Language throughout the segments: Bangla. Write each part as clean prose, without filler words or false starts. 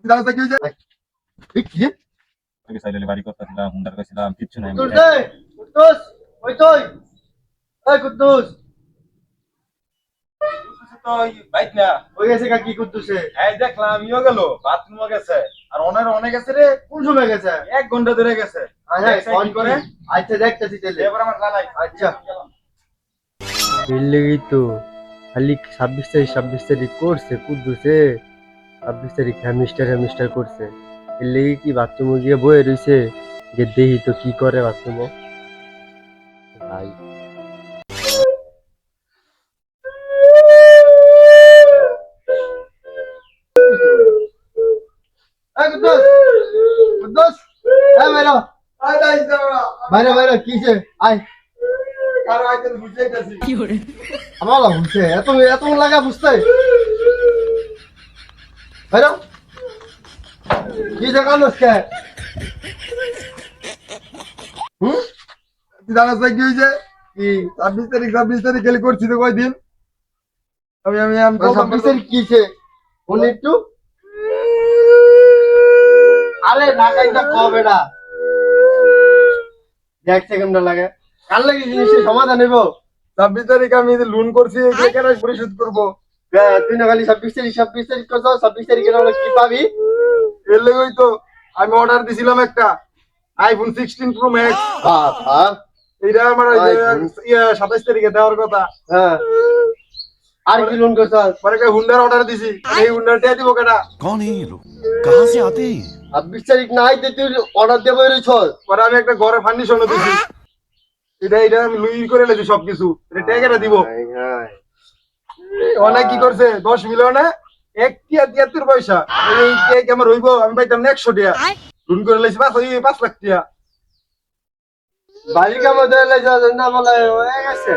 দাঁড়া কি হয়েছে? এই কি রে? তোকে সাইলেলে বাড়ি করতেছিলাম হুন্ডার করছিলাম কিচ্ছু নাই কুদ্দুস রে, কুদ্দুস, ওই তুই, এই কুদ্দুস, তো ওই বাইক না হয়ে গেছে কাকি কুদ্দুসে? এই দেখলাম ইও গেল বাথরুমও গেছে আর অনেক গেছে রে কোন সময় গেছে? 1 ঘন্টা ধরে গেছে আচ্ছা, দেখছে কি করে আচ্ছা দেখতেছি তাহলে। এবার আমার জানাই আচ্ছা। এর লেগেই তো খালি 26 তারিখ করছে কুদ্দুসে, 26 তারিখ হ্যামিস্টার করছে। এর লেগে কি বাথরুমে গিয়ে বয়ে রইছে যে দেখি তো কি করে বাথরুমে ভাই। এই কুদ্দুস, কুদ্দুস, এই বাইরে, আয় দাই দাঁড়া। বাইরে কিসে? আয়, আর আইতে বুঝাইতাছি। আমার বুঝছে এত লাগা বুঝতে বাইরে কি দেখানোস কে? দাঁড়া কি হয়েছে? কি 26 তারিখ গেলে করছি তো কয়দিন? আমি আমি আমি বলতাম 26 তারিখ কিসে? উনি একটু আরে না কাইটা কবে না দেখ সেকেন্ড লাগে কাল লাগে জিনিসের সমাধান হইব। 26 তারিখ আমি লোন করছি এগুলো কেন পরিশোধ করবো? তুই না খালি 26 তারিখ করছো, 26 তারিখে না হলে কি পাবি? এর লেগেই তো আমি অর্ডার দিছিলাম একটা আইফোন 16 প্রো ম্যাক্স। বাবা, এইটা আমার iPhone 27 তারিখে দেওয়ার কথা। হ্যাঁ আর কি লোন করছো? পরে একটা হুন্ডার অর্ডার দিছি, এই হুন্ডারটা দিব কেটা? कौन है ये लोग कहाँ से आते हैं ये? 26 তারিখ না আইতে তুই অর্ডার দিয়ে বেরোইছ। পরে আমি একটা ঘরে ফার্নিশনও দিছি, এটা আমি লুই করে লেছি সবকিছু, এটা ট্যাগেরা দিব। অনেক কি করছে 10 মিলিয়নে 1.73 পয়সা, এই কেক আমার হইব আমি পাইতাম না 100 টাকা, লোন করে লেছি 5 লাখ টাকা। বাড়ির কামে ধরে যাওয়ার জন্য বলে হয়ে গেছে।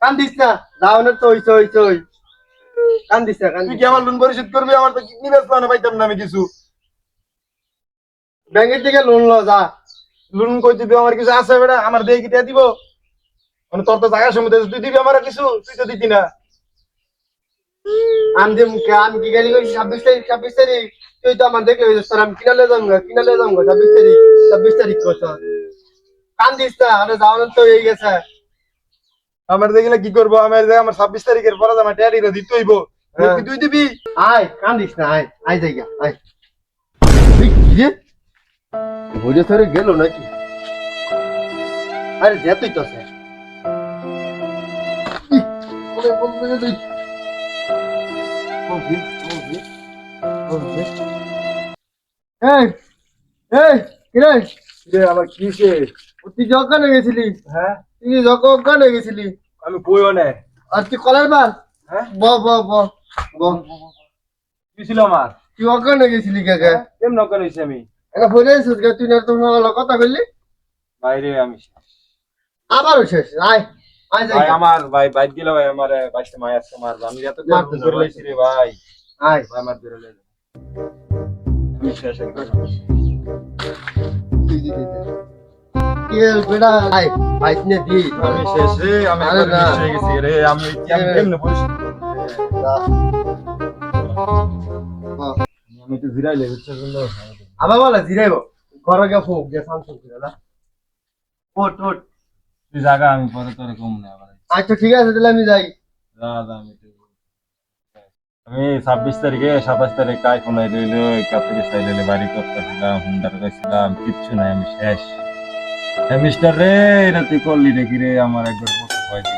কান্দিস না, যাওয়ানোর তো হইছে কান্দিস না, তুই কান্দিস কি আমার লোন পরিশোধ করবি? আমার তো কিডনি বেচলাম পাইতাম না আমি কিছু। ব্যাংকের থেকে লোন লো যা। লোন কইতে দিব আমার কিছু আছে বেটা, আমার দিয়ে কি টাকা দিব? মানে তোর তো জায়গা সমুদ্র তুই দিবি আমার কিছু, তুই তো দিতি না। আমি যে মুখে আমি কি গালি কইছি 26 তারিখ তুই তো আমার দেখলে তোর আমি কিনালে যাবো 26 তারিখ কত কান্দিস না, আরে যাওয়ানোর তো হয়ে গেছে। আমার দেখলে কি করবো? আমার 26 তারিখের পরে আমার টাকা দিতে হইব, তুই দিবি? আয় কান্দিস না, আয় জায়গা আয়। তুই কি রে বুঝে ধরে গেল নাকি? আরে যেতেই তো স্যার আমার কিসে? তুই যখন গেছিলি, হ্যাঁ তুই যখন গেছিলি আমি বইও না। আর তুই কলের বার হ্যাঁ ব ব ব ব কি ছিল আমার? তুই ওখানে গেছিলি কাকা? কেমন করে হইছে আমি? একটা ফোনে এসেছিস তুই না তোমার কথা বললি বাইরে আমি আবারও শেষ। আয় আয় ভাই যাই আমার ভাই বাইক দিল ভাই আমার বাইকটা মাই আজকে মারবে আমি এত মারতে করে দাও, লইছি রে ভাই আয় ভাই আমার ধরে লইলো আমি শেষ একদম কি বেটা আয় বাইক নে দি আমি শেষ রে আমি আরে একবার না। মিস হয়ে গেছি রে আমি কেমনে পরিশোধ করব আমি তো জিরাই লেগেছে সুন্দর আবার বলা জিরাইব ঘরে গিয়ে ফোক যে সামসুং করে না ওট ওট। তুই জায়গা আমি পরে তোরে কম না আবার আচ্ছা ঠিক আছে তাহলে আমি যাই। দাদা আমি 26 তারিখে 27 তারিখ আইফোন রইলো কাপড়ে সাইলেলে বাড়ি করতেছিলাম হুন্ডার গেছিলাম কিচ্ছু নাই আমি শেষ মিস্টার রে এটা তুই করলি নাকি রে আমার একবার বসে কয়েকদিন